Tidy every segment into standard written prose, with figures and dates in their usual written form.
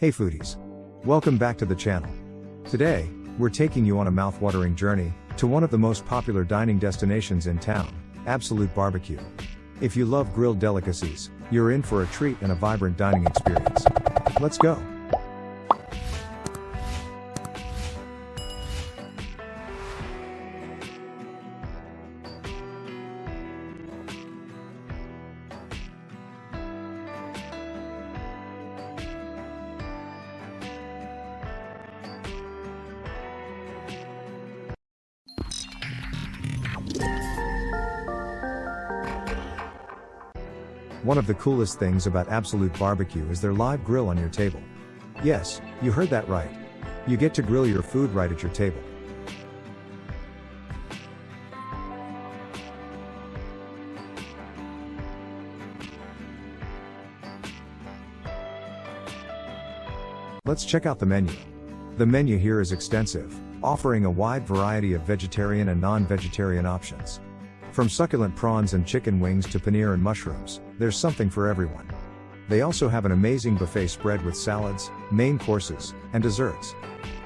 Hey foodies! Welcome back to the channel. Today, we're taking you on a mouth-watering journey to one of the most popular dining destinations in town, Absolute Barbecue. If you love grilled delicacies, you're in for a treat and a vibrant dining experience. Let's go! One of the coolest things about Absolute Barbecue is their live grill on your table. Yes, you heard that right. You get to grill your food right at your table. Let's check out the menu. The menu here is extensive, offering a wide variety of vegetarian and non-vegetarian options. From succulent prawns and chicken wings to paneer and mushrooms, there's something for everyone. They also have an amazing buffet spread with salads, main courses, and desserts.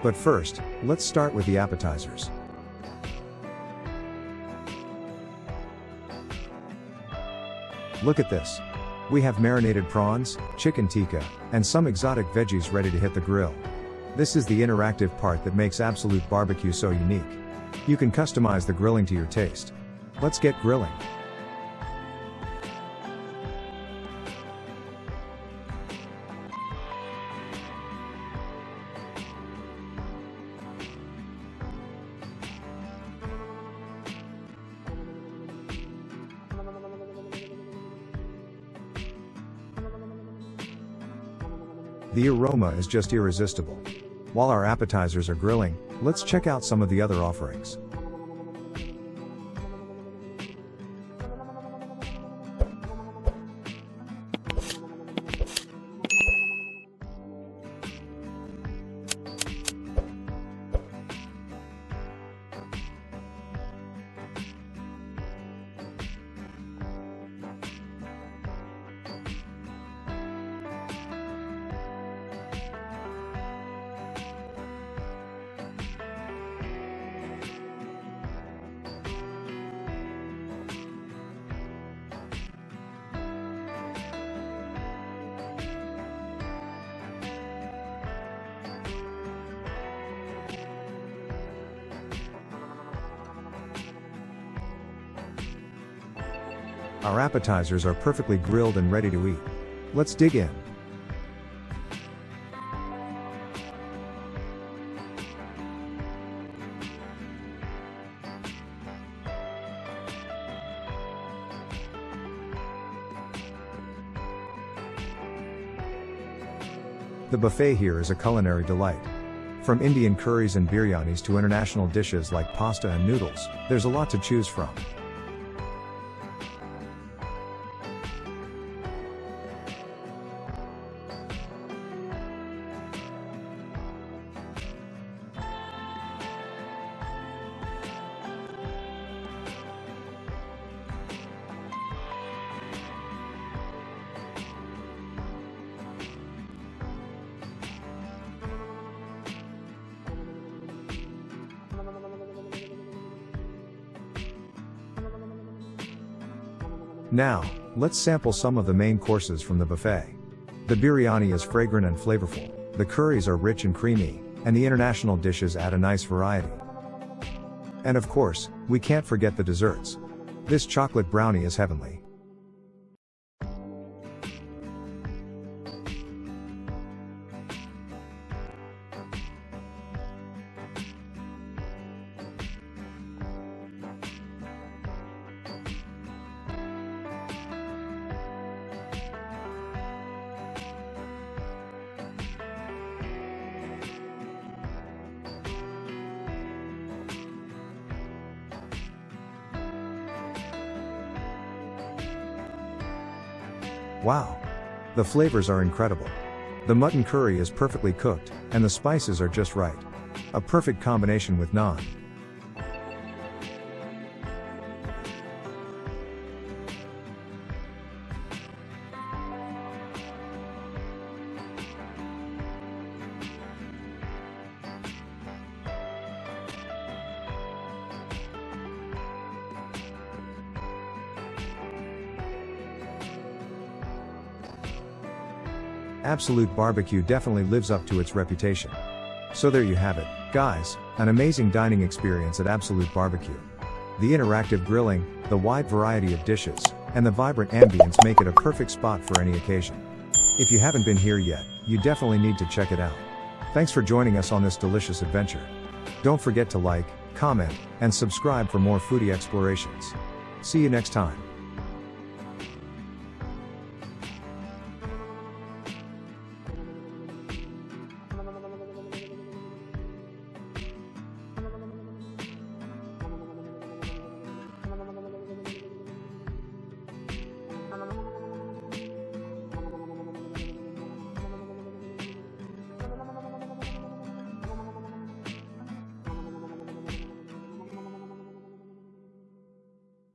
But first, let's start with the appetizers. Look at this. We have marinated prawns, chicken tikka, and some exotic veggies ready to hit the grill. This is the interactive part that makes Absolute Barbecue so unique. You can customize the grilling to your taste. Let's get grilling. The aroma is just irresistible. While our appetizers are grilling, let's check out some of the other offerings. Our appetizers are perfectly grilled and ready to eat. Let's dig in. The buffet here is a culinary delight. From Indian curries and biryanis to international dishes like pasta and noodles, there's a lot to choose from. Now, let's sample some of the main courses from the buffet. The biryani is fragrant and flavorful, the curries are rich and creamy, and the international dishes add a nice variety. And of course, we can't forget the desserts. This chocolate brownie is heavenly. Wow! The flavors are incredible. The mutton curry is perfectly cooked, and the spices are just right. A perfect combination with naan. Absolute Barbecue definitely lives up to its reputation. So there you have it, guys, an amazing dining experience at Absolute Barbecue. The interactive grilling, the wide variety of dishes, and the vibrant ambience make it a perfect spot for any occasion. If you haven't been here yet, you definitely need to check it out. Thanks for joining us on this delicious adventure. Don't forget to like, comment, and subscribe for more foodie explorations. See you next time.